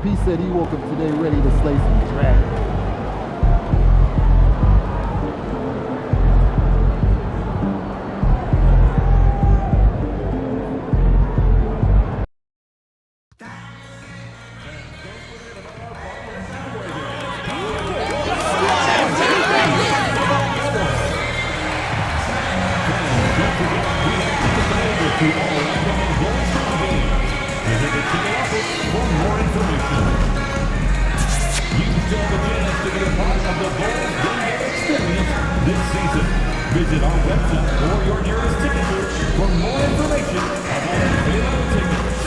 MP said he woke up today ready to slay some dragons. For more information, you still have a chance to be a part of the Bulls game experience this season. Visit our website or your nearest ticket booth for more information about available tickets.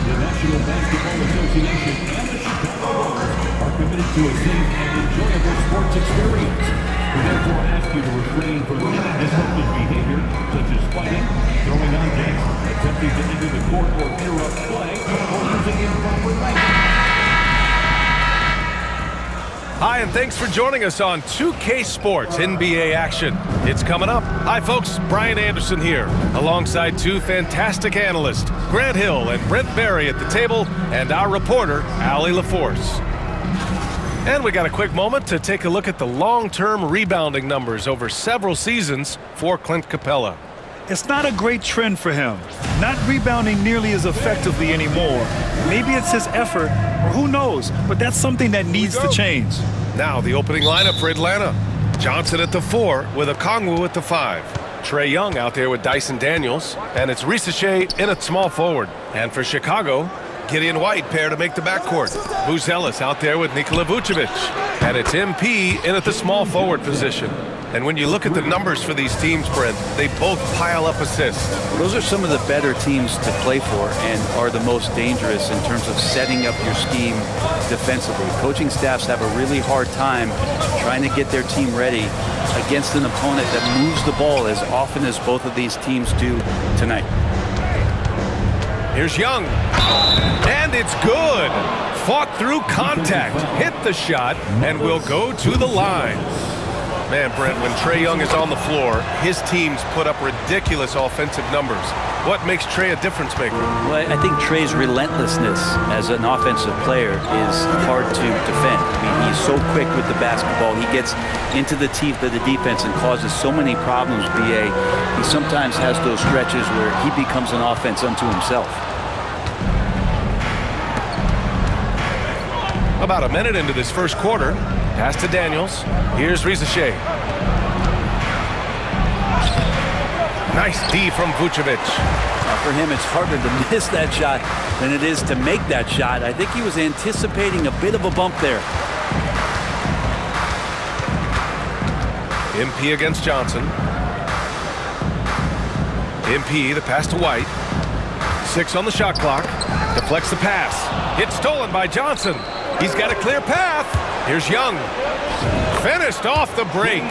The National Basketball Association and the Chicago Bulls are committed to a safe and enjoyable sports experience. We therefore ask you to refrain from any disruptive behavior, such as fighting, throwing objects, attempting to enter the court or interrupt play, or using improper language. Hi, and thanks for joining us on 2K Sports NBA action. It's coming up. Hi, folks. Brian Anderson here, alongside two fantastic analysts, Grant Hill and Brent Barry at the table, and our reporter, Allie LaForce. And we got a quick moment to take a look at the long-term rebounding numbers over several seasons for Clint Capella. It's not a great trend for him, not rebounding nearly as effectively anymore. Maybe it's his effort, or who knows, but that's something that needs to change. Now the opening lineup for Atlanta. Johnson at the 4 with Okongwu at the 5. Trae Young out there with Dyson Daniels, and it's Risache in at small forward. And for Chicago, Gideon White pair to make the backcourt. Buzelis out there with Nikola Vucevic. And it's MP in at the small forward position. And when you look at the numbers for these teams, Brent, they both pile up assists. Those are some of the better teams to play for and are the most dangerous in terms of setting up your scheme defensively. Coaching staffs have a really hard time trying to get their team ready against an opponent that moves the ball as often as both of these teams do tonight. Here's Young, and it's good. Fought through contact, hit the shot, and will go to the line. Man, Brent, when Trae Young is on the floor, his teams put up ridiculous offensive numbers. What makes Trae a difference maker? Well, I think Trae's relentlessness as an offensive player is hard to defend. I mean, he's so quick with the basketball. He gets into the teeth of the defense and causes so many problems, BA. He sometimes has those stretches where he becomes an offense unto himself. About a minute into this first quarter, pass to Daniels. Here's Risache. Nice D from Vucevic. Now for him, it's harder to miss that shot than it is to make that shot. I think he was anticipating a bit of a bump there. MP against Johnson. MP, the pass to White. 6 on the shot clock. Deflects the pass. It's stolen by Johnson. He's got a clear path. Here's Young. Finished off the break.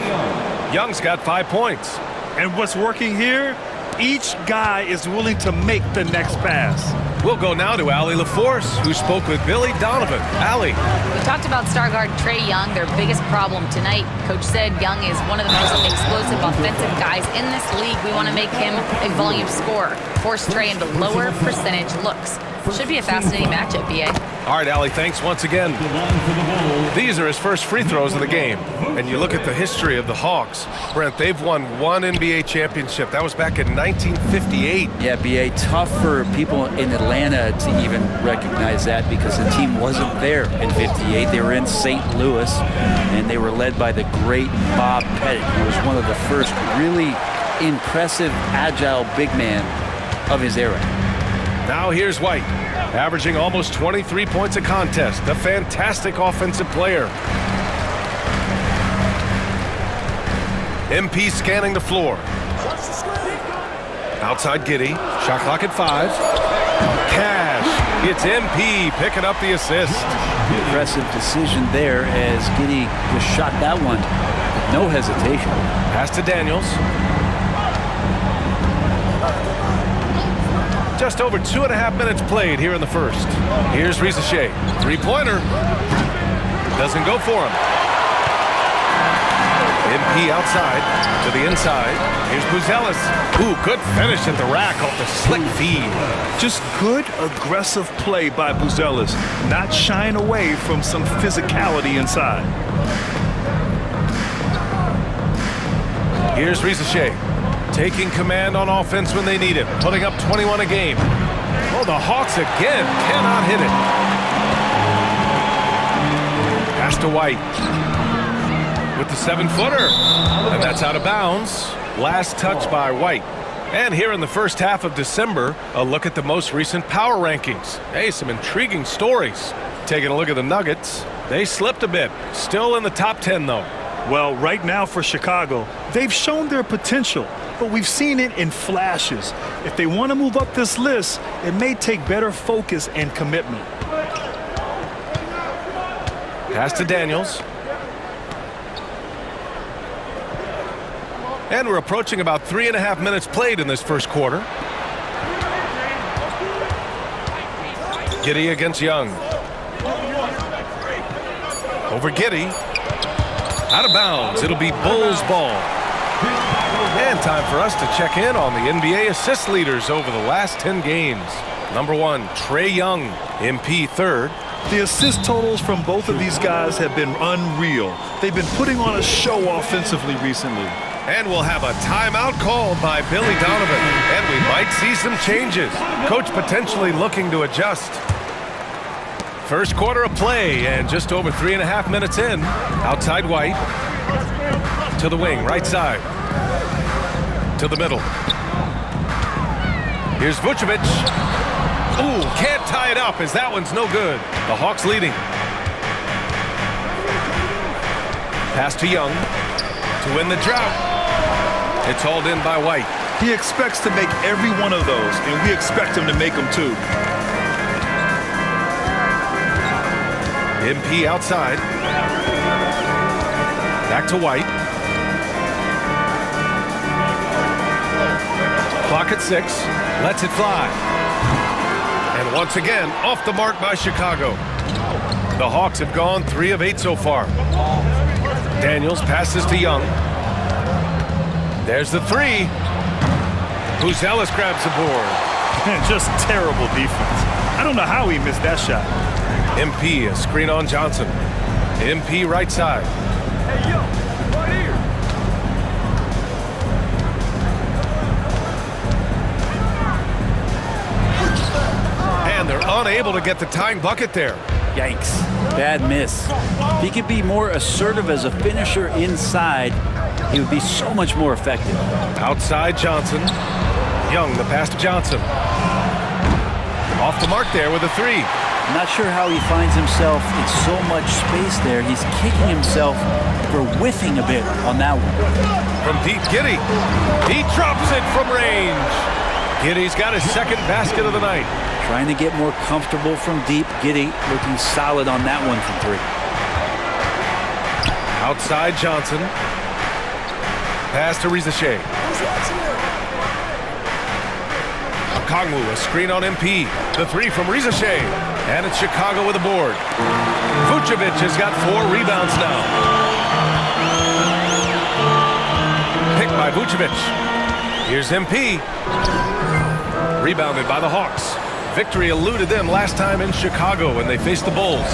Young's got 5 points. And what's working here? Each guy is willing to make the next pass. We'll go now to Allie LaForce, who spoke with Billy Donovan. Allie. We talked about star guard Trae Young, their biggest problem tonight. Coach said Young is one of the most explosive offensive guys in this league. We want to make him a volume scorer, force Trae into lower percentage looks. Should be a fascinating matchup, BA. All right, Allie, thanks once again. These are his first free throws of the game. And you look at the history of the Hawks. Brent, they've won 1 NBA championship. That was back in 1958. Yeah, BA, tough for people in Atlanta to even recognize that because the team wasn't there in 58. They were in St. Louis, and they were led by the great Bob Pettit, who was one of the first really impressive, agile big man of his era. Now here's White, averaging almost 23 points a contest. A fantastic offensive player. MP scanning the floor. Outside Giddey. Shot clock at 5. Cash. It's MP picking up the assist. Impressive decision there as Giddey just shot that one with no hesitation. Pass to Daniels. Just over 2.5 minutes played here in the first. Here's Risache. 3-pointer. Doesn't go for him. MP outside to the inside. Here's Buzelis. Ooh, good finish at the rack off the slick feed. Just good, aggressive play by Buzelis, not shying away from some physicality inside. Here's Risache, taking command on offense when they need it, putting up 21 a game. Oh, the Hawks again cannot hit it. Pass to White with the 7-footer, and that's out of bounds. Last touch by White. And here in the first half of December, a look at the most recent power rankings. Hey, some intriguing stories. Taking a look at the Nuggets, they slipped a bit. Still in the top 10, though. Well, right now for Chicago, they've shown their potential, but we've seen it in flashes. If they want to move up this list, it may take better focus and commitment. Pass to Daniels. And we're approaching about 3.5 minutes played in this first quarter. Giddey against Young. Over Giddey. Out of bounds. It'll be Bulls ball. And time for us to check in on the NBA assist leaders over the last 10 games. Number 1, Trae Young, MP third. The assist totals from both of these guys have been unreal. They've been putting on a show offensively recently. And we'll have a timeout called by Billy Donovan. And we might see some changes. Coach potentially looking to adjust. First quarter of play and just over 3.5 minutes in. Outside White. To the wing, right side. To the middle. Here's Vucevic. Ooh, can't tie it up as that one's no good. The Hawks leading. Pass to Young to win the drought. It's hauled in by White. He expects to make every one of those, and we expect him to make them too. MP outside. Back to White. Clock at 6. Lets it fly. And once again, off the mark by Chicago. The Hawks have gone 3 of 8 so far. Daniels passes to Young. There's the 3. Buzelis grabs the board. Just terrible defense. I don't know how he missed that shot. MP, a screen on Johnson. MP right side. Hey, yo, right here. And they're unable to get the tying bucket there. Yikes. Bad miss. He could be more assertive as a finisher inside. He would be so much more effective. Outside Johnson. Young, the pass to Johnson. Off the mark there with a 3. I'm not sure how he finds himself in so much space there. He's kicking himself for whiffing a bit on that one. From deep, Giddey. He drops it from range. Giddey's got his second basket of the night. Trying to get more comfortable from deep. Giddey looking solid on that one from 3. Outside Johnson. Pass to Risache. Kongwu, a screen on MP. The 3 from Risache. And it's Chicago with a board. Vucevic has got 4 rebounds now. Picked by Vucevic. Here's MP. Rebounded by the Hawks. Victory eluded them last time in Chicago when they faced the Bulls.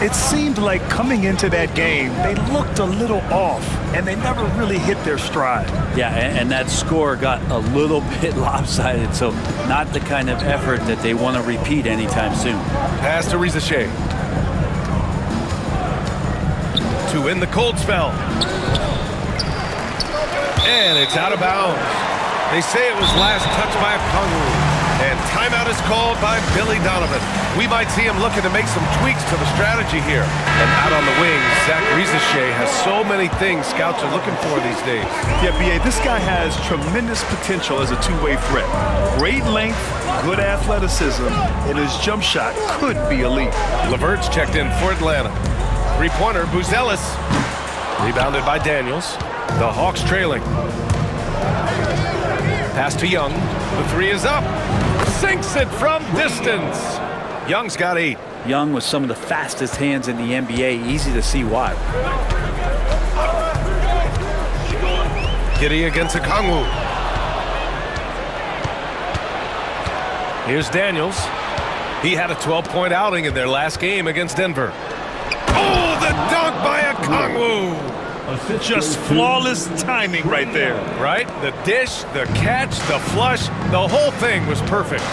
It seemed like coming into that game, they looked a little off, and they never really hit their stride. Yeah, and that score got a little bit lopsided, so not the kind of effort that they want to repeat anytime soon. Pass to Risache. To win the cold spell. And it's out of bounds. They say it was last touched by a Kongwu. And timeout is called by Billy Donovan. We might see him looking to make some tweaks to the strategy here. And out on the wings, Zach Risache has so many things scouts are looking for these days. Yeah, B.A., this guy has tremendous potential as a two-way threat. Great length, good athleticism, and his jump shot could be elite. LeVert's checked in for Atlanta. Three-pointer, Buzelis. Rebounded by Daniels. The Hawks trailing. Pass to Young. The 3 is up. Sinks it from distance. Young's got 8. Young with some of the fastest hands in the NBA. Easy to see why. Giddey against Okongwu. Here's Daniels. He had a 12-point outing in their last game against Denver. Oh, the dunk by Okongwu! Just flawless timing right there. Right? The dish, the catch, the flush, the whole thing was perfect.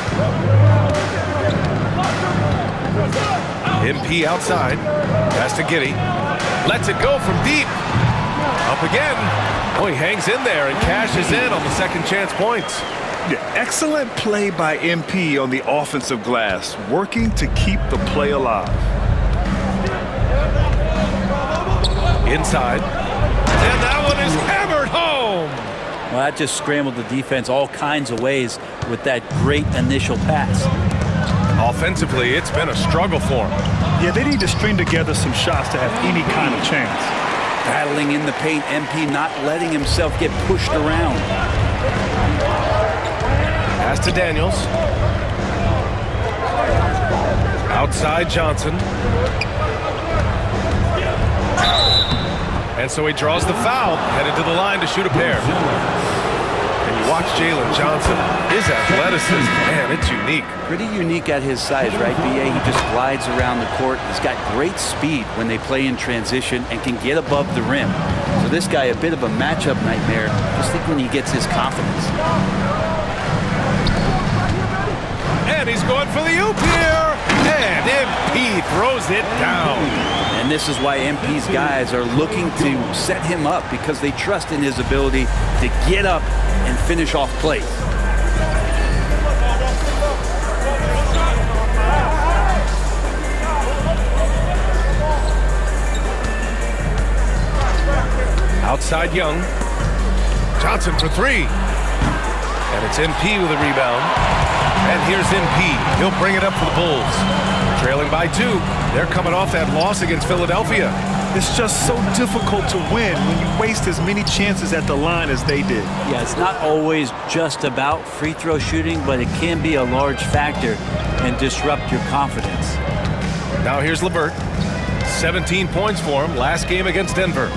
MP outside. Pass to Giddey. Lets it go from deep. Up again. Oh, he hangs in there and cashes in on the second chance points. Yeah, excellent play by MP on the offensive glass, working to keep the play alive. Inside. And that one is hammered home. Well, that just scrambled the defense all kinds of ways with that great initial pass. Offensively, it's been a struggle for him. Yeah, they need to string together some shots to have any kind of chance. Battling in the paint, MP not letting himself get pushed around. Pass to Daniels. Outside Johnson. And so he draws the foul, headed to the line to shoot a pair. And you watch Jalen Johnson. His athleticism, man, it's unique. Pretty unique at his size, right, B.A.? He just glides around the court. He's got great speed when they play in transition and can get above the rim. So this guy, a bit of a matchup nightmare. Just think when he gets his confidence. And he's going for the oop here. And MP throws it down. And this is why MP's guys are looking to set him up because they trust in his ability to get up and finish off plays. Outside Young. Johnson for three. And it's MP with a rebound. And here's MP. He'll bring it up for the Bulls. Trailing by 2. They're coming off that loss against Philadelphia. It's just so difficult to win when you waste as many chances at the line as they did. Yeah, it's not always just about free throw shooting, but it can be a large factor and disrupt your confidence. Now here's LeVert. 17 points for him last game against Denver.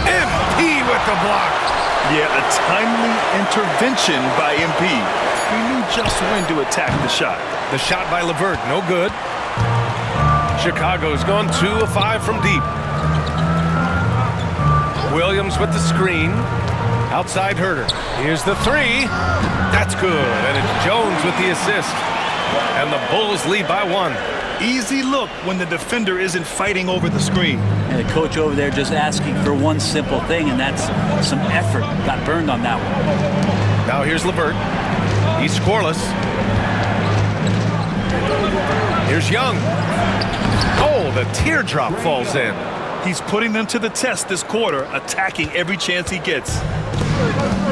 MP with the block. Yeah, a timely intervention by MP. He knew just when to attack the shot. The shot by LeVert, no good. Chicago's gone 2 of 5 from deep. Williams with the screen. Outside Herter. Here's the 3. That's good. And it's Jones with the assist. And the Bulls lead by 1. Easy look when the defender isn't fighting over the screen. And the coach over there just asking for one simple thing, and that's some effort. Got burned on that one. Now here's LeVert. He's scoreless. Here's Young. Oh, the teardrop falls in. He's putting them to the test this quarter, attacking every chance he gets.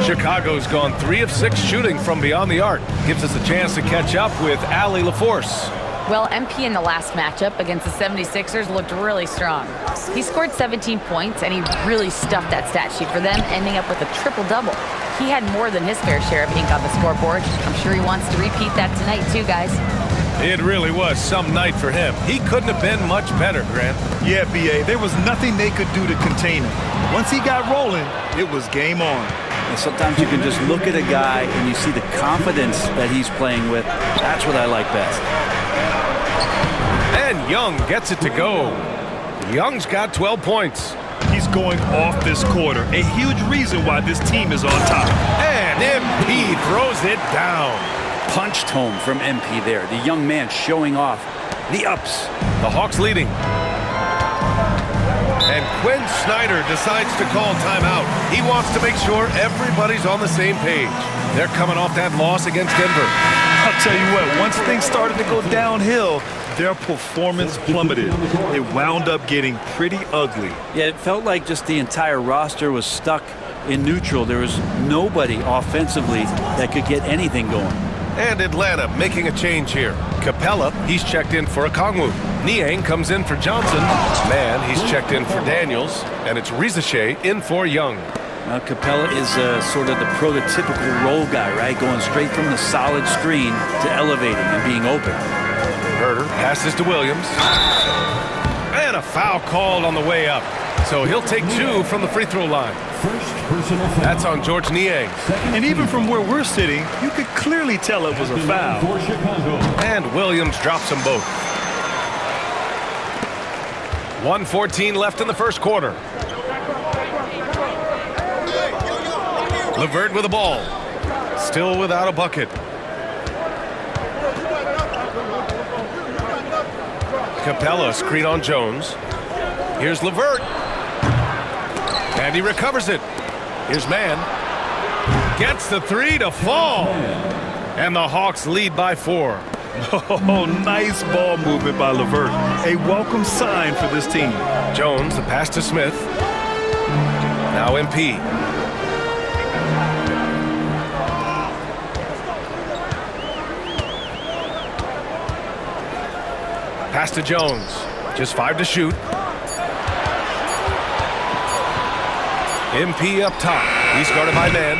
Chicago's gone 3 of 6 shooting from beyond the arc. Gives us a chance to catch up with Allie LaForce. Well, MP in the last matchup against the 76ers looked really strong. He scored 17 points, and he really stuffed that stat sheet for them, ending up with a triple-double. He had more than his fair share of ink on the scoreboard. I'm sure he wants to repeat that tonight, too, guys. It really was some night for him. He couldn't have been much better, Grant. Yeah, B.A., there was nothing they could do to contain him. Once he got rolling, it was game on. And sometimes you can just look at a guy and you see the confidence that he's playing with. That's what I like best. And Young gets it to go. Young's got 12 points. He's going off this quarter. A huge reason why this team is on top. And MP throws it down. Punched home from MP there. The young man showing off the ups. The Hawks leading. And Quinn Snyder decides to call timeout. He wants to make sure everybody's on the same page. They're coming off that loss against Denver. I'll tell you what, once things started to go downhill, their performance plummeted. It wound up getting pretty ugly. Yeah, it felt like just the entire roster was stuck in neutral. There was nobody offensively that could get anything going. And Atlanta making a change here. Capella, he's checked in for Okongwu. Niang comes in for Johnson. Man, he's checked in for Daniels. And it's Rizachet in for Young. Capella is sort of the prototypical role guy, right? Going straight from the solid screen to elevating and being open. Herter passes to Williams. And a foul called on the way up. So he'll take 2 from the free throw line. First personal foul. That's on George Niang. And even from where we're sitting, you could clearly tell it was a foul. For Chicago. And Williams drops them both. 1:14 left in the first quarter. LeVert with the ball. Still without a bucket. Capella screen on Jones. Here's LeVert. And he recovers it. Here's Mann. Gets the 3 to fall. And the Hawks lead by 4. Oh, nice ball movement by LeVert. A welcome sign for this team. Jones, the pass to Smith. Now MP. Pass to Jones. Just 5 to shoot. MP up top. He's guarded by Mann.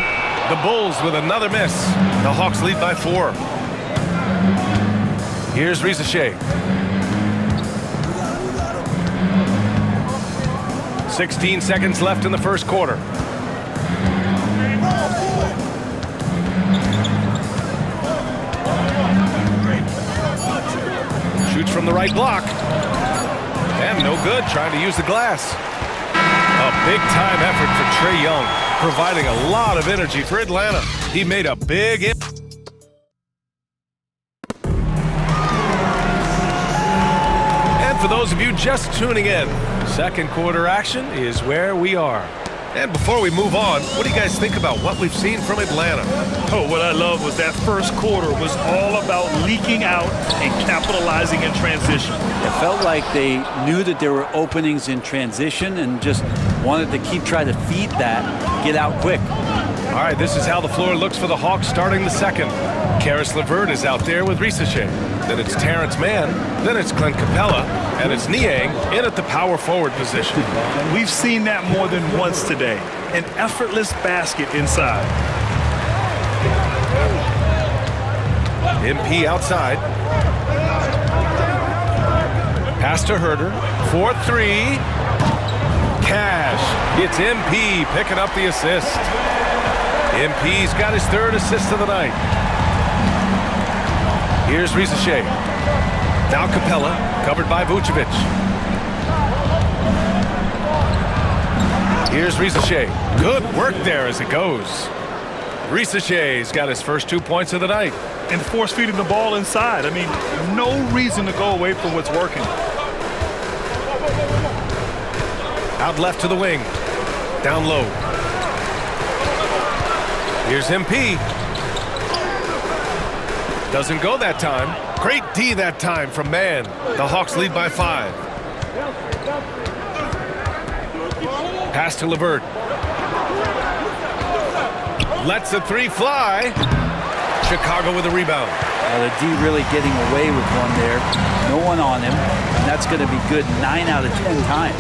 The Bulls with another miss. The Hawks lead by 4. Here's Risacher. 16 seconds left in the first quarter. Shoots from the right block. And no good, trying to use the glass. A big-time effort for Trae Young, providing a lot of energy for Atlanta. He made a big impact. And for those of you just tuning in, second quarter action is where we are. And before we move on, what do you guys think about what we've seen from Atlanta? Oh, what I love was that first quarter was all about leaking out and capitalizing in transition. It felt like they knew that there were openings in transition and just wanted to keep trying to feed that, get out quick. All right, this is how the floor looks for the Hawks starting the second. Karis LeVert is out there with Risacher. Then it's Terrence Mann. Then it's Clint Capella. And it's Niang in at the power forward position. We've seen that more than once today. An effortless basket inside. MP outside. Pass to Herter. 4-3. Cash. It's MP picking up the assist. MP's got his 3rd assist of the night. Here's Risacher. Now Capella, covered by Vucevic. Here's Risacher. Good work there as it goes. Risacher's got his first 2 points of the night. And force feeding the ball inside. I mean, no reason to go away from what's working. Out left to the wing. Down low. Here's MP. Doesn't go that time. Great D that time from Mann. The Hawks lead by 5. Pass to LeVert. Lets the 3 fly. Chicago with a rebound. The D really getting away with one there. No one on him. And that's going to be good 9 out of 10 times.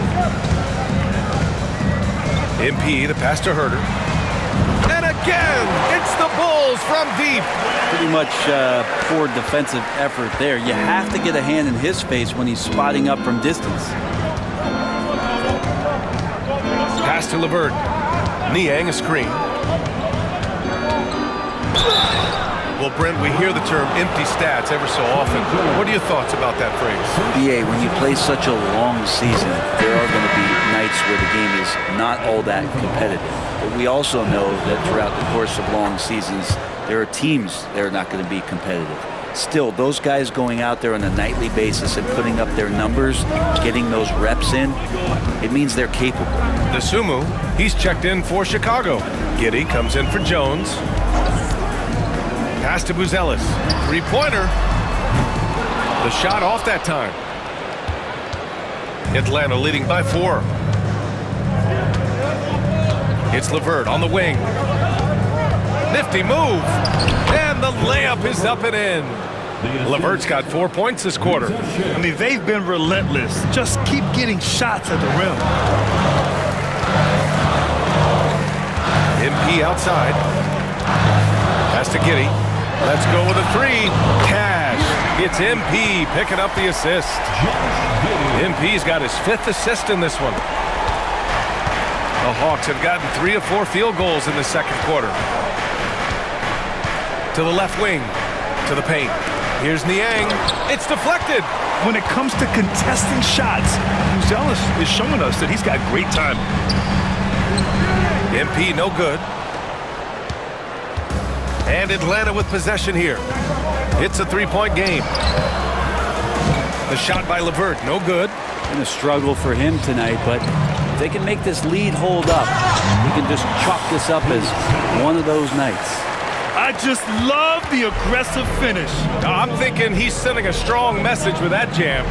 MP, the pass to Herter. And again, it's the Bulls from deep. Pretty much poor defensive effort there. You have to get a hand in his face when he's spotting up from distance. Pass to LeVert. Niang a screen. Well, Brent, we hear the term empty stats ever so often. What are your thoughts about that phrase? BA, when you play such a long season, there are going to be nights where the game is not all that competitive. But we also know that throughout the course of long seasons, there are teams that are not going to be competitive. Still, those guys going out there on a nightly basis and putting up their numbers, getting those reps in, it means they're capable. Dosunmu, he's checked in for Chicago. Giddey comes in for Jones. Pass to Buzelis. 3-pointer. The shot off that time. Atlanta leading by 4. It's LeVert on the wing. Nifty move. And the layup is up and in. LeVert's got 4 points this quarter. I mean, they've been relentless. Just keep getting shots at the rim. MP outside. Pass to Giddey. Let's go with a 3. Cash. It's MP picking up the assist. MP's got his 5th assist in this one. The Hawks have gotten 3 of 4 field goals in the second quarter. To the left wing, to the paint. Here's Niang. It's deflected. When it comes to contesting shots, Buzelis is showing us that he's got great time. MP no good. And Atlanta with possession here. It's a 3-point game. The shot by LeVert, no good. Been a struggle for him tonight, but if they can make this lead hold up, he can just chalk this up as one of those nights. I just love the aggressive finish. I'm thinking he's sending a strong message with that jam.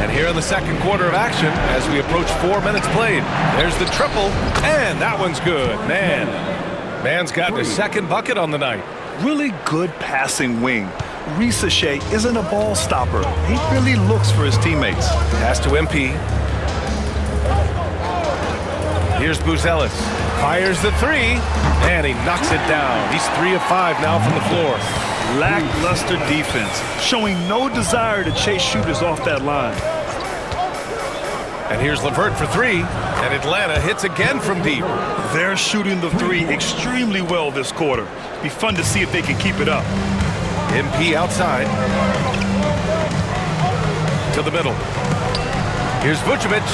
And here in the second quarter of action, as we approach 4 minutes played, there's the triple, and that one's good. Man's gotten his second bucket on the night. Really good passing wing. Risache isn't a ball stopper. He really looks for his teammates. Pass to MP. Here's Buzelis. Fires the 3, and he knocks it down. He's 3 of 5 now from the floor. Lackluster defense, showing no desire to chase shooters off that line. And here's LeVert for 3, and Atlanta hits again from deep. They're shooting the 3 extremely well this quarter. Be fun to see if they can keep it up. MP outside. To the middle. Here's Vucevic.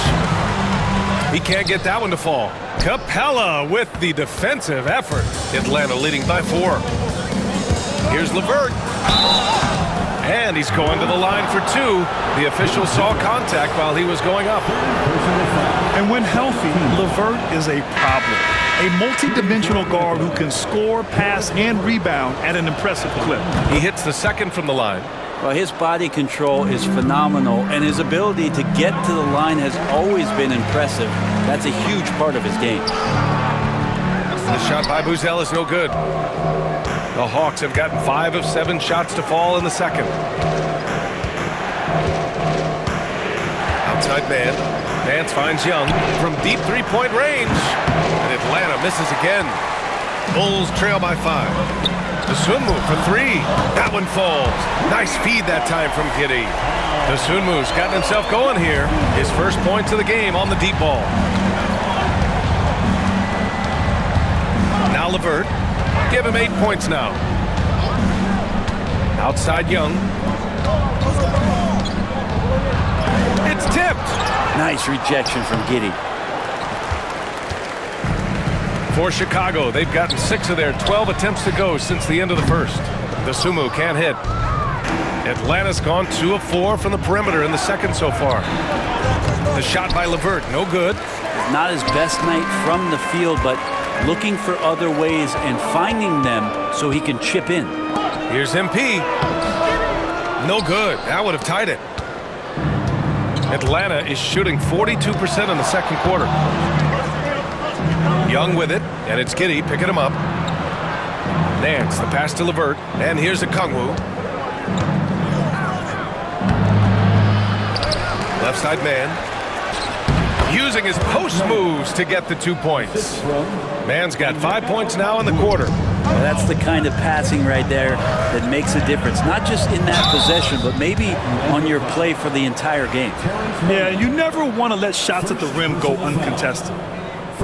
He can't get that one to fall. Capella with the defensive effort. Atlanta leading by 4. Here's LeVert. And he's going to the line for 2. The official saw contact while he was going up. And when healthy, LeVert is a problem. A multi-dimensional guard who can score, pass, and rebound at an impressive clip. He hits the second from the line. Well, his body control is phenomenal, and his ability to get to the line has always been impressive. That's a huge part of his game. The shot by Buzelis is no good. The Hawks have gotten 5 of 7 shots to fall in the second. Outside man. Nance finds Young from deep 3-point range. And Atlanta misses again. Bulls trail by 5. The Sunmu for 3. That one falls. Nice feed that time from Giddey. The Sunmu's gotten himself going here. His first points of the game on the deep ball. Now LeVert. Give him 8 points now. Outside Young. It's tipped. Nice rejection from Giddey. For Chicago, they've gotten 6 of their 12 attempts to go since the end of the first. The Sumu can't hit. Atlanta's gone 2 of 4 from the perimeter in the second so far. The shot by LeVert, no good. Not his best night from the field, but looking for other ways and finding them so he can chip in. Here's MP. No good. That would have tied it. Atlanta is shooting 42% in the second quarter. Young with it, and it's Giddey picking him up. Nance, the pass to LeVert, and here's Okongwu. Left side man. Using his post moves to get the 2 points. Man's got 5 points now in the quarter. Well, that's the kind of passing right there that makes a difference. Not just in that possession, but maybe on your play for the entire game. Yeah, you never want to let shots at the rim go uncontested.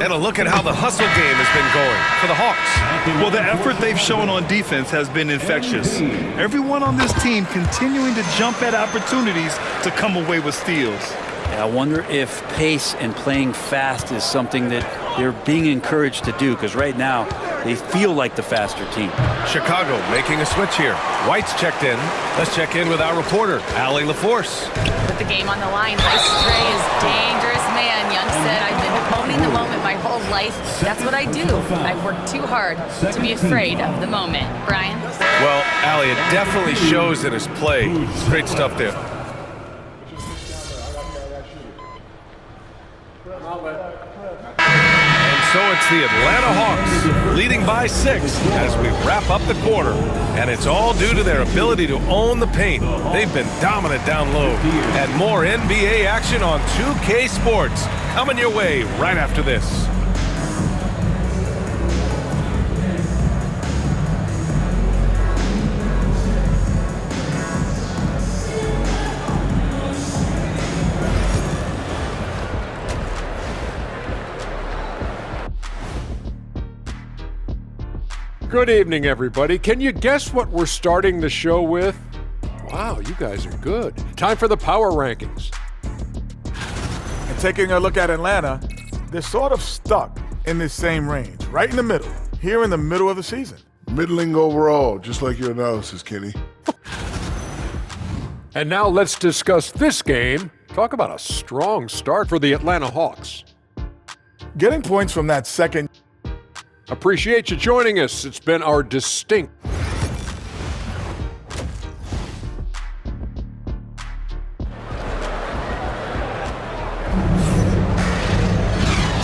And a look at how the hustle game has been going for the Hawks. Well, the effort they've shown on defense has been infectious. Everyone on this team continuing to jump at opportunities to come away with steals. Yeah, I wonder if pace and playing fast is something that they're being encouraged to do, because right now they feel like the faster team. Chicago making a switch here. White's checked in. Let's check in with our reporter, Allie LaForce. With the game on the line, Trae is dangerous man. Young said, I've been owning the moment my whole life. That's what I do. I've worked too hard to be afraid of the moment. Brian? Well, Allie, it definitely shows in his play. Great stuff there. So it's the Atlanta Hawks leading by 6 as we wrap up the quarter. And it's all due to their ability to own the paint. They've been dominant down low. And more NBA action on 2K Sports coming your way right after this. Good evening, everybody. Can you guess what we're starting the show with? Wow, you guys are good. Time for the power rankings. And taking a look at Atlanta, they're sort of stuck in this same range, right in the middle, here in the middle of the season. Middling overall, just like your analysis, Kenny. And now let's discuss this game. Talk about a strong start for the Atlanta Hawks. Getting points from that second. Appreciate you joining us. It's been our distinct.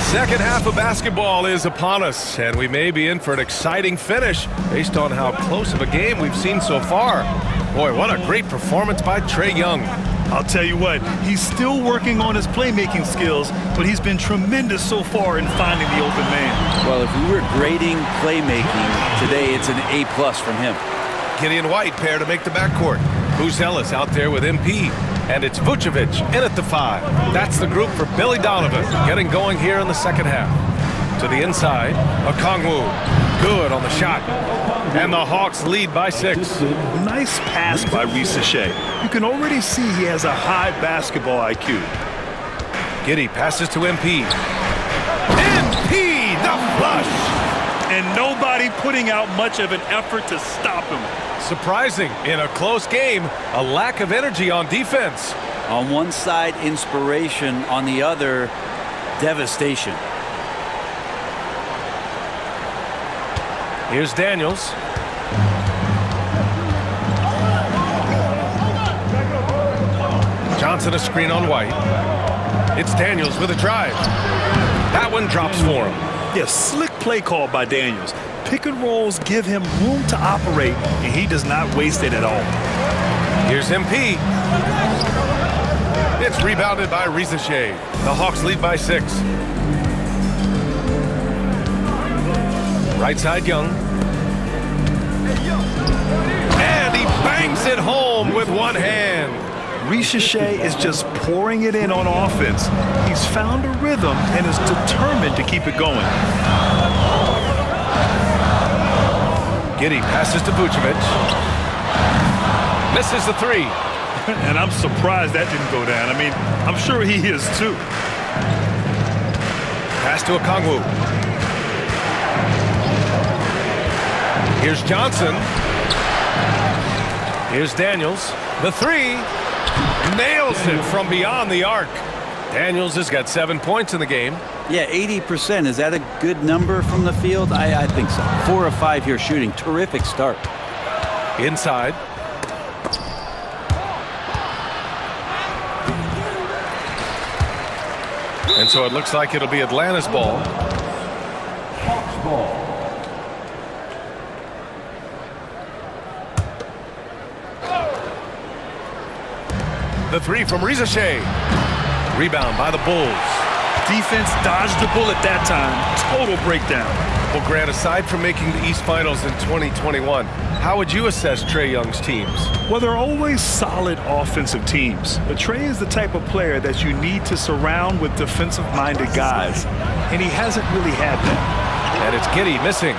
Second half of basketball is upon us, and we may be in for an exciting finish based on how close of a game we've seen so far. Boy, what a great performance by Trae Young. I'll tell you what, he's still working on his playmaking skills, but he's been tremendous so far in finding the open man. Well, if we were grading playmaking today, it's an A+ from him. Gideon White pair to make the backcourt. Buzelis out there with MP. And it's Vucevic in at the 5. That's the group for Billy Donovan getting going here in the second half. To the inside, Okongwu. Good on the shot. And the Hawks lead by 6. Nice pass by Risache. You can already see he has a high basketball IQ. Giddey passes to MP. MP, the flush! And nobody putting out much of an effort to stop him. Surprising, in a close game, a lack of energy on defense. On one side, inspiration. On the other, devastation. Here's Daniels. Johnson a screen on White. It's Daniels with a drive. That one drops for him. Yeah, slick play call by Daniels. Pick and rolls give him room to operate, and he does not waste it at all. Here's MP. It's rebounded by Risache. The Hawks lead by 6. Right side Young. And he bangs it home with one hand. Risache is just pouring it in on offense. He's found a rhythm and is determined to keep it going. Giddey passes to Vucevic. Misses the 3. And I'm surprised that didn't go down. I mean, I'm sure he is too. Pass to Okongwu. Here's Johnson. Here's Daniels. The 3. Nails it from beyond the arc. Daniels has got 7 points in the game. Yeah, 80%. Is that a good number from the field? I think so. 4 of 5 here shooting. Terrific start. Inside. And so it looks like it'll be Atlanta's ball. Hawks ball. The 3 from Risache. Rebound by the Bulls. Defense dodged the bullet that time. Total breakdown. Well, Grant, aside from making the East Finals in 2021, how would you assess Trae Young's teams? Well, they're always solid offensive teams. But Trae is the type of player that you need to surround with defensive-minded guys. And he hasn't really had that. And it's Giddey missing.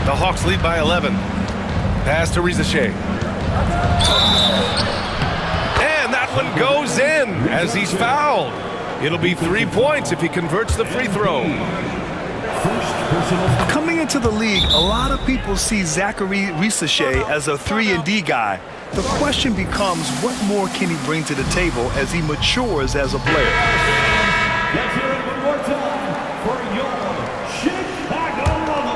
The Hawks lead by 11. Pass to Risache. And that one goes in as he's fouled. It'll be 3 points if he converts the free throw. Coming into the league, a lot of people see Zachary Risache as a 3-and-D guy. The question becomes, what more can he bring to the table as he matures as a player? Let's hear it one more time for your Chicago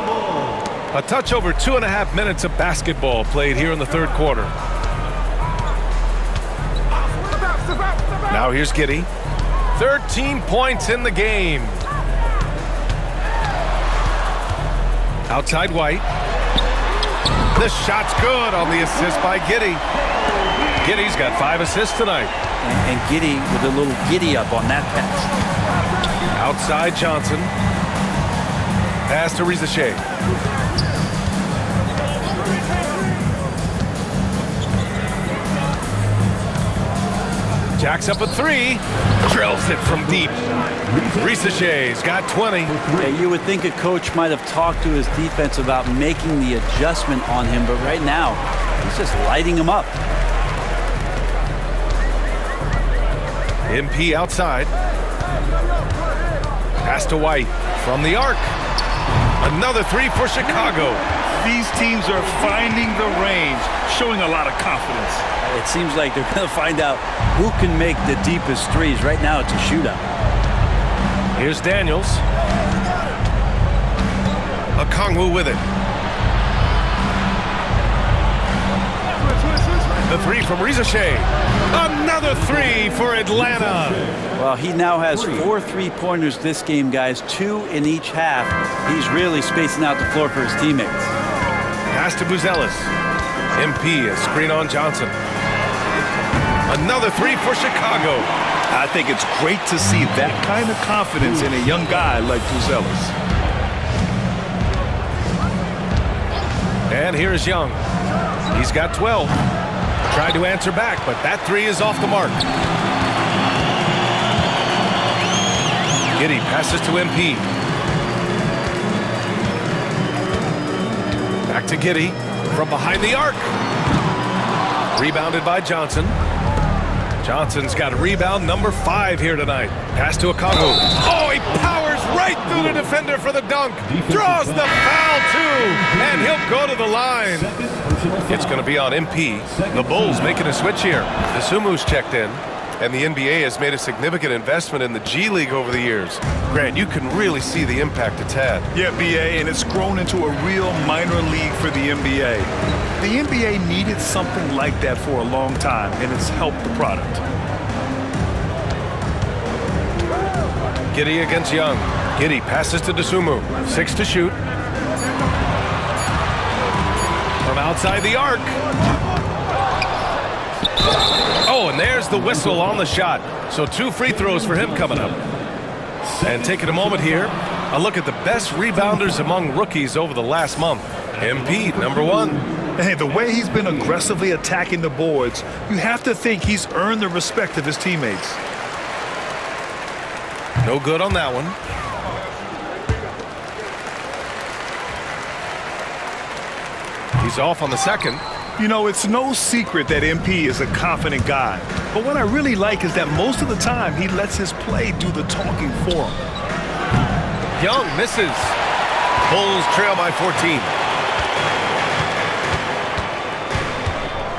Bulls. A touch over 2.5 minutes of basketball played here in the third quarter. Now here's Giddey. 13 points in the game. Outside White. The shot's good on the assist by Giddey. Giddey's got 5 assists tonight. And Giddey with a little giddy up on that pass. Outside Johnson. Pass to Risache. Jacks up a three. Drills it from deep. Risache's got 20. Yeah, you would think a coach might have talked to his defense about making the adjustment on him, but right now, he's just lighting him up. MP outside. Pass to White from the arc. Another three for Chicago. These teams are finding the range, showing a lot of confidence. It seems like they're going to find out who can make the deepest threes. Right now, it's a shootout. Here's Daniels. Okongwu with it. The three from Risache. Another three for Atlanta. Well, he now has 4 3-pointers this game, guys. 2 in each half. He's really spacing out the floor for his teammates. Pass to Buzelis. MP a screen on Johnson. Another three for Chicago. I think it's great to see that kind of confidence in a young guy like Buzelis. And here's Young. He's got 12. Tried to answer back, but that three is off the mark. Giddey passes to MP. Back to Giddey from behind the arc. Rebounded by Johnson. Johnson's got a rebound number 5 here tonight. Pass to Okongwu. Oh, he powers right through the defender for the dunk. Draws the foul, too. And he'll go to the line. It's going to be on MP. The Bulls making a switch here. Desumu's checked in. And the NBA has made a significant investment in the G League over the years. Grant, you can really see the impact it's had. Yeah, BA, and it's grown into a real minor league for the NBA. The NBA needed something like that for a long time, and it's helped the product. Giddey against Young. Giddey passes to Desumu. 6 to shoot. From outside the arc. Oh, and there's the whistle on the shot. So 2 free throws for him coming up. And taking a moment here, a look at the best rebounders among rookies over the last month. MP, number 1. Hey, the way he's been aggressively attacking the boards, you have to think he's earned the respect of his teammates. No good on that one. He's off on the second. You know, it's no secret that MP is a confident guy. But what I really like is that most of the time he lets his play do the talking for him. Young misses. Bulls trail by 14.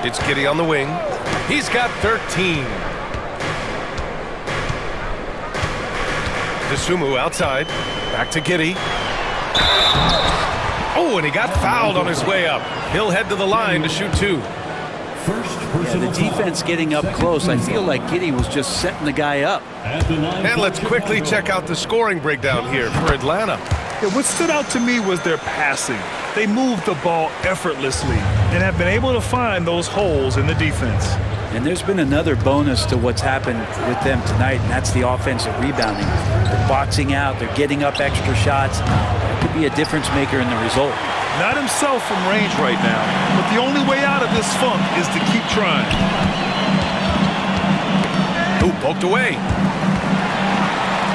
It's Giddey on the wing. He's got 13. Desumu outside. Back to Giddey. Oh, and he got fouled on his way up. He'll head to the line to shoot 2. Yeah, the defense getting up close. I feel like Giddey was just setting the guy up. And let's quickly check out the scoring breakdown here for Atlanta. Yeah, what stood out to me was their passing. They moved the ball effortlessly and have been able to find those holes in the defense. And there's been another bonus to what's happened with them tonight, and that's the offensive rebounding. They're boxing out. They're getting up extra shots. That could be a difference maker in the result. Not himself from range right now, but the only way out of this funk is to keep trying. Ooh, poked away.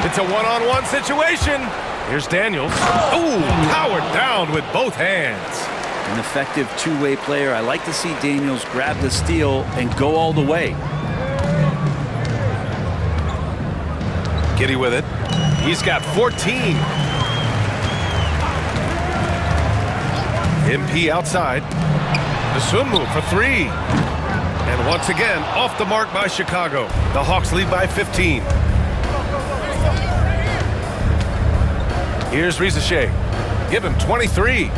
It's a one-on-one situation. Here's Daniels. Ooh, powered down with both hands. An effective two-way player. I like to see Daniels grab the steal and go all the way. Giddey with it. He's got 14. MP outside. Desumu for 3. And once again, off the mark by Chicago. The Hawks lead by 15. Here's Risache. Give him 23.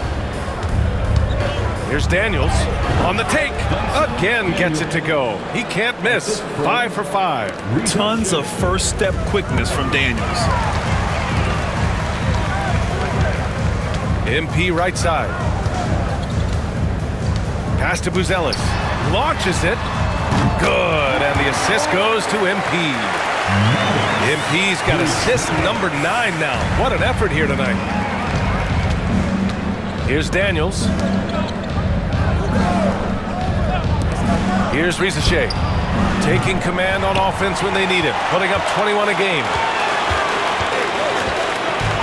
Here's Daniels on the take. Again gets it to go. He can't miss. 5 for 5. Tons of first step quickness from Daniels. MP right side. Pass to Buzelis. Launches it. Good. And the assist goes to MP. MP's got assist number 9 now. What an effort here tonight. Here's Daniels. Here's Risache. Taking command on offense when they need it, putting up 21 a game.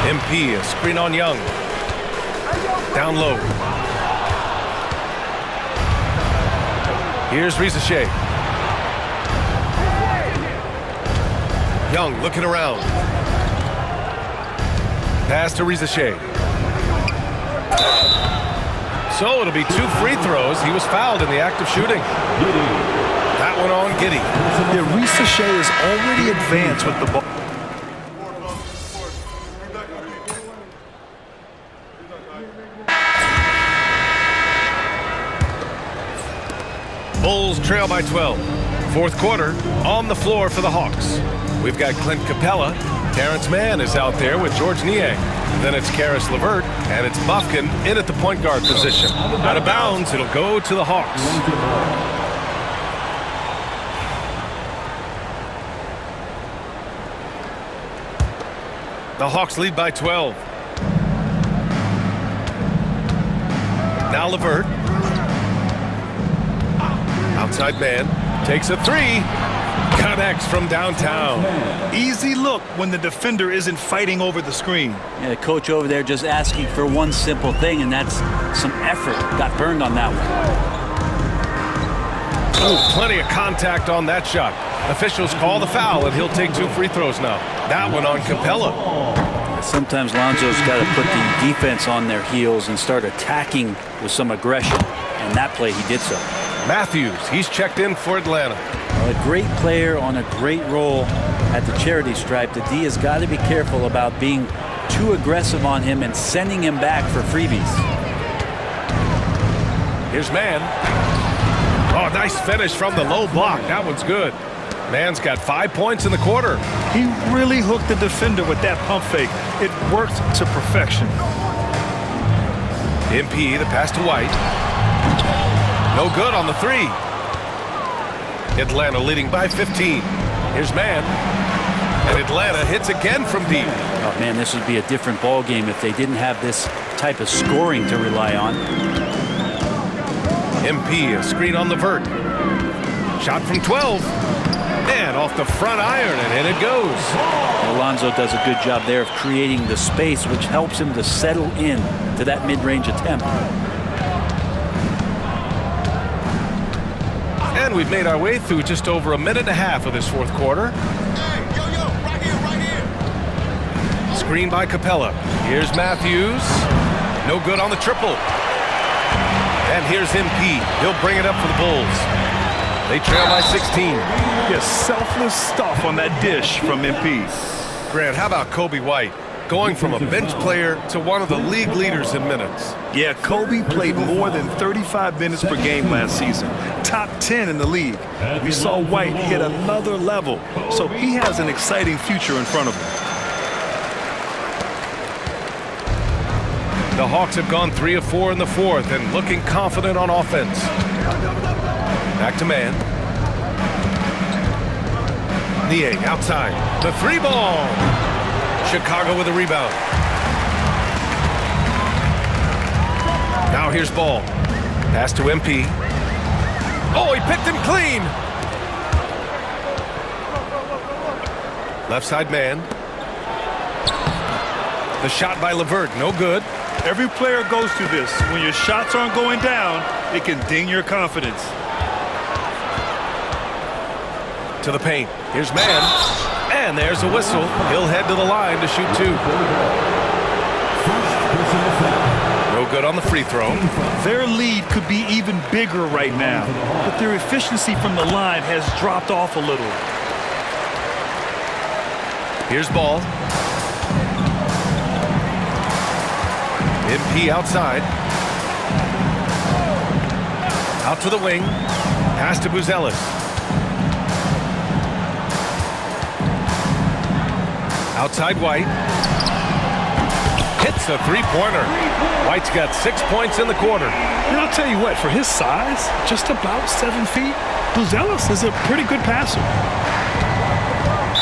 MP, a screen on Young. Down low. Here's Risache. Young looking around. Pass to Risache. So it'll be 2 free throws. He was fouled in the act of shooting. That one on Giddy. Yeah, Risache is already advanced with the ball. Bulls trail by 12. Fourth quarter, on the floor for the Hawks. We've got Clint Capella. Terrence Mann is out there with George Niang. Then it's Karis LeVert, and it's Bufkin in at the point guard position. Out of bounds, it'll go to the Hawks. The Hawks lead by 12. Now LeVert. Outside man. Takes a 3. Connects from downtown. Easy look when the defender isn't fighting over the screen. Yeah, the coach over there just asking for one simple thing, and that's some effort. Got burned on that one. Oh, plenty of contact on that shot. Officials call the foul, and he'll take 2 free throws now. That one on Capella. Sometimes Lonzo's got to put the defense on their heels and start attacking with some aggression. And that play, he did so. Matthews, he's checked in for Atlanta. A great player on a great role at the charity stripe. The D has got to be careful about being too aggressive on him and sending him back for freebies. Here's Mann. Oh, nice finish from the low block. That one's good. Mann's got 5 points in the quarter. He really hooked the defender with that pump fake. It worked to perfection. MP, the pass to White. No good on the 3. Atlanta leading by 15. Here's Mann. And Atlanta hits again from deep. Oh, man, this would be a different ball game if they didn't have this type of scoring to rely on. MP, a screen on LeVert. Shot from 12. And off the front iron, and in it goes. Alonzo does a good job there of creating the space, which helps him to settle in to that mid-range attempt. And we've made our way through just over a minute and a half of this fourth quarter. Hey, yo, right here. Screen by Capella. Here's Matthews. No good on the triple. And here's MP. He'll bring it up for the Bulls. They trail by 16. Yes, selfless stuff on that dish from MP. Grant, how about Kobe White? Going from a bench player to one of the league leaders in minutes. Yeah, Kobe played more than 35 minutes per game last season. Top 10 in the league. We saw White hit another level, so he has an exciting future in front of him. The Hawks have gone 3 of 4 in the fourth and looking confident on offense. Back to Mann. Niang outside. The 3 ball. Chicago with a rebound. Now here's Ball. Pass to MP. Oh, he picked him clean. Left side man. The shot by LeVert, no good. Every player goes through this. When your shots aren't going down, it can ding your confidence. To the paint. Here's Mann. And there's a whistle. He'll head to the line to shoot 2. No good on the free throw. Their lead could be even bigger right now, but their efficiency from the line has dropped off a little. Here's Ball. MP outside. Out to the wing. Pass to Buzelis. Outside White. Hits a 3-pointer. White's got 6 points in the quarter. And I'll tell you what, for his size, just about 7 feet, Buzelis is a pretty good passer.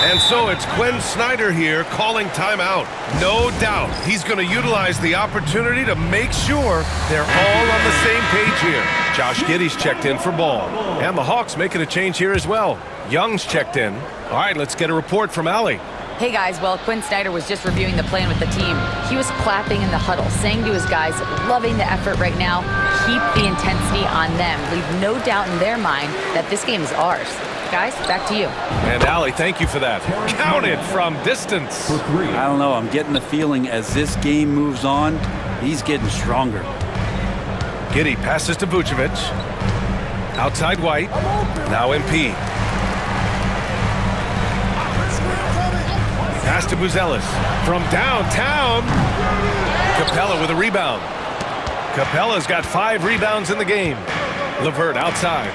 And so it's Quinn Snyder here calling timeout. No doubt he's going to utilize the opportunity to make sure they're all on the same page here. Josh Giddey's checked in for ball. And the Hawks making a change here as well. Young's checked in. All right, let's get a report from Allie. Hey guys, well, Quinn Snyder was just reviewing the plan with the team. He was clapping in the huddle, saying to his guys, loving the effort right now, keep the intensity on them. Leave no doubt in their mind that this game is ours. Guys, back to you. And Allie, thank you for that. Counted from distance. I don't know, I'm getting the feeling as this game moves on, he's getting stronger. Giddey passes to Vucevic. Outside White. Now MP. Pass to Buzelis. From downtown. Capella with a rebound. Capella's got 5 rebounds in the game. LeVert outside.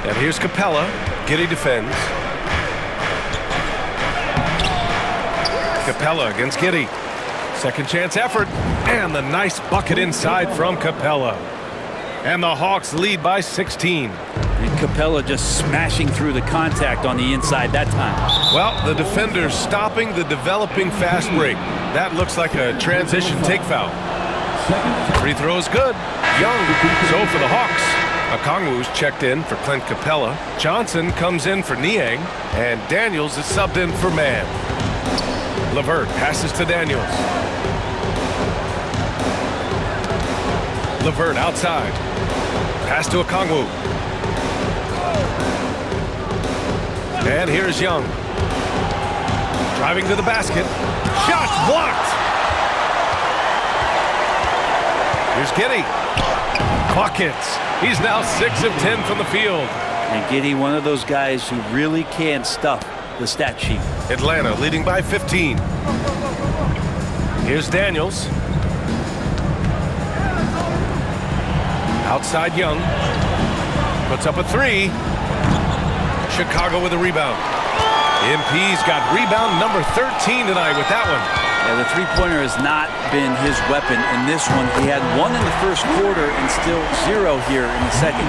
And here's Capella. Giddey defends. Capella against Giddey. Second chance effort. And the nice bucket inside from Capella. And the Hawks lead by 16. And Capella just smashing through the contact on the inside that time. Well, the defender's stopping the developing fast break. That looks like a transition take foul. Free throw is good. Young. So for the Hawks. Okongwu's checked in for Clint Capella. Johnson comes in for Niang. And Daniels is subbed in for Mann. LeVert passes to Daniels. LeVert outside. Pass to Okongwu. And here's Young. Driving to the basket. Shots blocked. Here's Giddey. Buckets. He's now 6 of 10 from the field. And Giddey, one of those guys who really can stuff the stat sheet. Atlanta leading by 15. Here's Daniels. Outside Young. Puts up a 3. Chicago with a rebound. MP's got rebound number 13 tonight with that one. Yeah, the three-pointer has not been his weapon in this one. He had 1 in the first quarter and still 0 here in the second.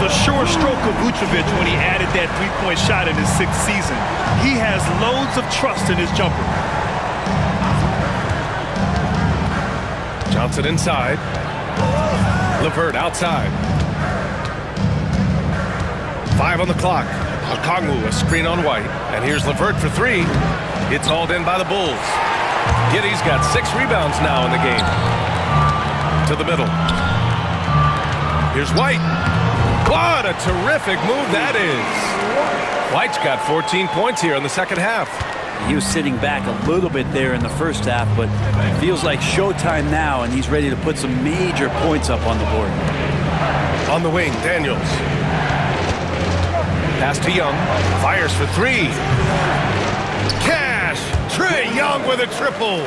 The sure stroke of Vucevic when he added that three-point shot in his 6th season. He has loads of trust in his jumper. Johnson inside. LeVert outside. 5 on the clock. Okongwu, a screen on White. And here's LeVert for 3. It's hauled in by the Bulls. Giddey's got 6 rebounds now in the game. To the middle. Here's White. What a terrific move that is. White's got 14 points here in the second half. He was sitting back a little bit there in the first half, but it feels like showtime now, and he's ready to put some major points up on the board. On the wing, Daniels. Pass to Young. Fires for 3. Cash! Trae Young with a triple.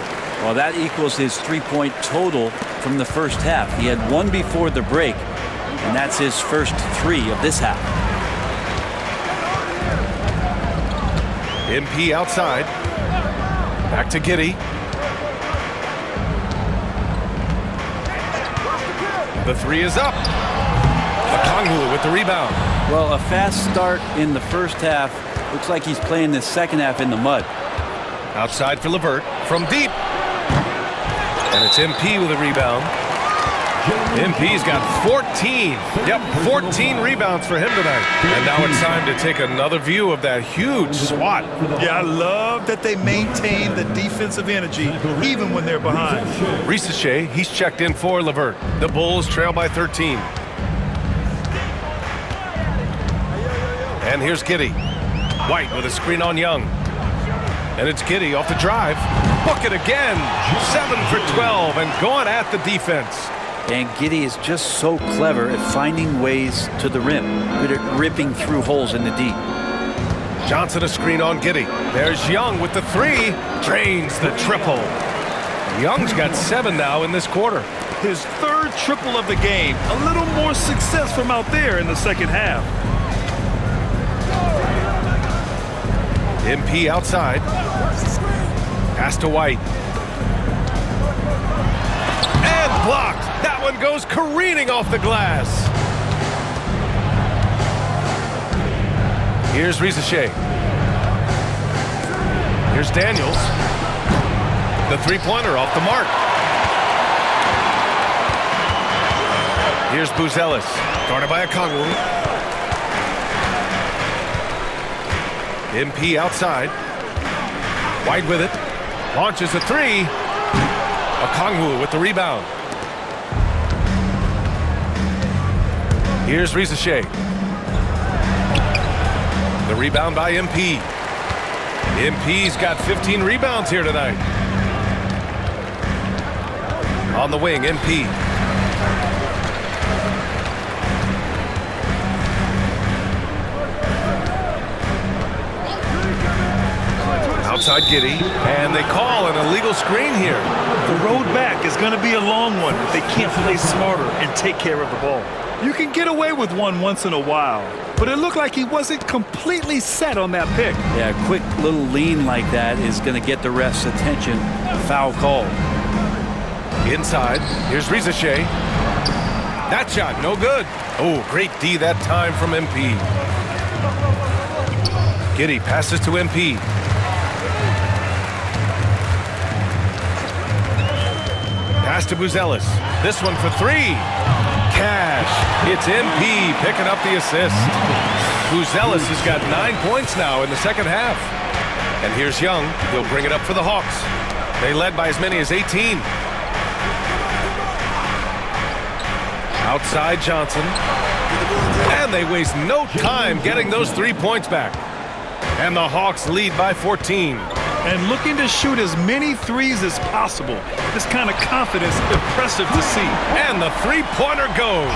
Well, that equals his three-point total from the first half. He had 1 before the break, and that's his first 3 of this half. MP outside. Back to Giddey. The 3 is up. Okongwu with the rebound. Well, a fast start in the first half. Looks like he's playing the second half in the mud. Outside for LeVert. From deep. And it's MP with a rebound. MP's got 14. Yep, 14 rebounds for him tonight. And now it's time to take another view of that huge swat. Yeah, I love that they maintain the defensive energy even when they're behind. Risache, he's checked in for LeVert. The Bulls trail by 13. And here's Giddey. White with a screen on Young. And it's Giddey off the drive. Bucket again. 7 for 12 and going at the defense. And Giddey is just so clever at finding ways to the rim. Good at ripping through holes in the deep. Johnson a screen on Giddey. There's Young with the 3. Drains the triple. Young's got 7 now in this quarter. His 3rd triple of the game. A little more success from out there in the second half. MP outside. Pass to White. And blocked. That one goes careening off the glass. Here's Risache. Here's Daniels. The three-pointer off the mark. Here's Buzelis, guarded by Okongwu. MP outside. White with it. Launches a three. Okongwu with the rebound. Here's Risache. The rebound by MP. MP's got 15 rebounds here tonight. On the wing, MP. Outside Giddey, and they call an illegal screen here. The road back is going to be a long one if they can't play smarter and take care of the ball. You can get away with one once in a while, but it looked like he wasn't completely set on that pick. Yeah, a quick little lean like that is going to get the ref's attention. Foul call. Inside, here's Risache. That shot, no good. Oh, great D that time from MP. Giddey passes to MP. Pass to Buzelis. This one for three. Cash. It's MP picking up the assist. Buzelis has got 9 points now in the second half. And here's Young. He'll bring it up for the Hawks. They led by as many as 18. Outside Johnson. And they waste no time getting those 3 points back. And the Hawks lead by 14. And looking to shoot as many threes as possible. This kind of confidence, impressive to see. And the three-pointer goes.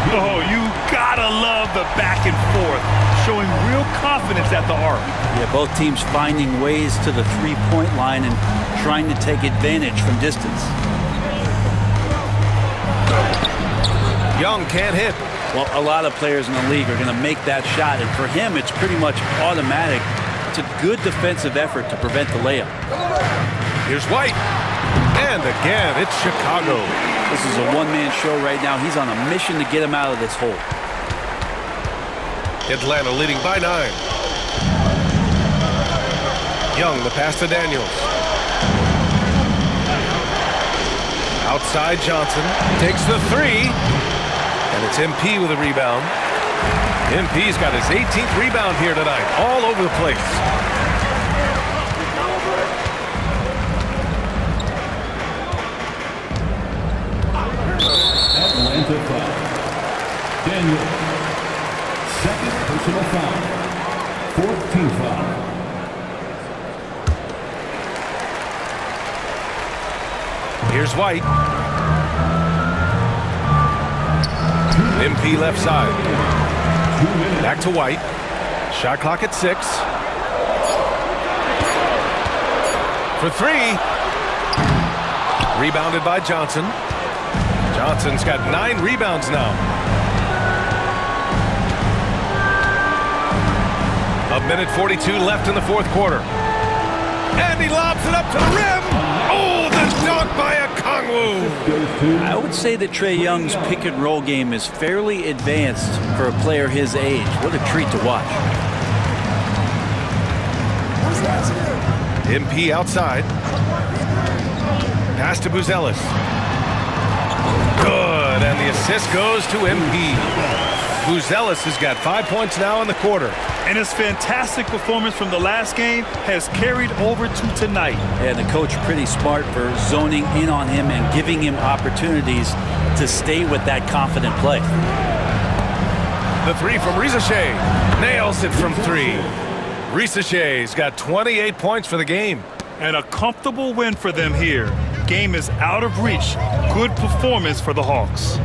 Oh, you gotta love the back and forth, showing real confidence at the arc. Yeah, both teams finding ways to the three-point line and trying to take advantage from distance. Young can't hit. Well, a lot of players in the league are going to make that shot, and for him, it's pretty much automatic. It's a good defensive effort to prevent the layup. Here's White. And again, it's Chicago. This is a one-man show right now. He's on a mission to get him out of this hole. Atlanta leading by 9. Young, the pass to Daniels. Outside Johnson. Takes the three. And it's MP with a rebound. MP's got his 18th rebound here tonight, all over the place. Atlanta foul. Daniel, second personal foul. 14th foul. Here's White. MP left side. Back to White. Shot clock at 6. For three. Rebounded by Johnson. Johnson's got 9 rebounds now. A minute 42 left in the fourth quarter. And he lobs it up to the rim. Oh, the dunk by Okongwu. I would say that Trae Young's pick and roll game is fairly advanced for a player his age. What a treat to watch. MP outside. Pass to Buzelis. Good, and the assist goes to MP. Buzelis has got 5 points now in the quarter. And his fantastic performance from the last game has carried over to tonight. And the coach pretty smart for zoning in on him and giving him opportunities to stay with that confident play. The three from Risache. Nails it from 3. Risache's got 28 points for the game. And a comfortable win for them here. Game is out of reach. Good performance for the Hawks.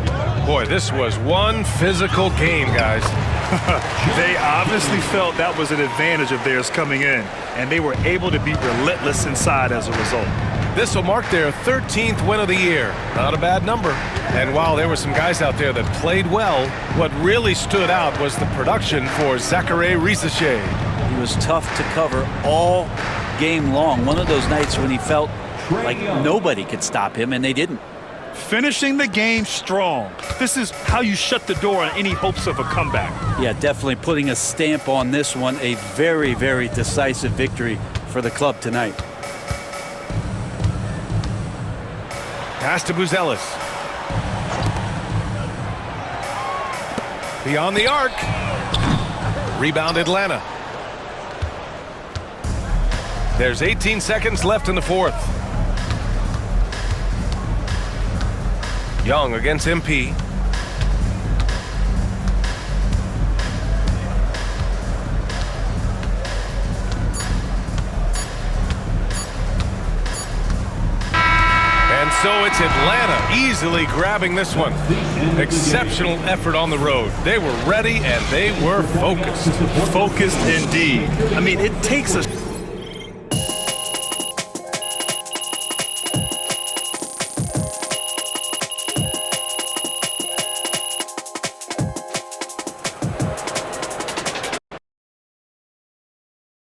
Boy, this was one physical game, guys. They obviously felt that was an advantage of theirs coming in, and they were able to be relentless inside as a result. This will mark their 13th win of the year. Not a bad number. And while there were some guys out there that played well, what really stood out was the production for Zaccharie Risache. He was tough to cover all game long. One of those nights when he felt like nobody could stop him, and they didn't. finishing the game strong. This is how you shut the door on any hopes of a comeback. Yeah, definitely putting a stamp on this one. A very, very decisive victory for the club tonight. Pass to Buzelis. Beyond the arc. Rebound Atlanta. There's 18 seconds left in the fourth. Young against MP. And so it's Atlanta easily grabbing this one. Exceptional effort on the road. They were ready and they were focused. Focused indeed. I mean, it takes a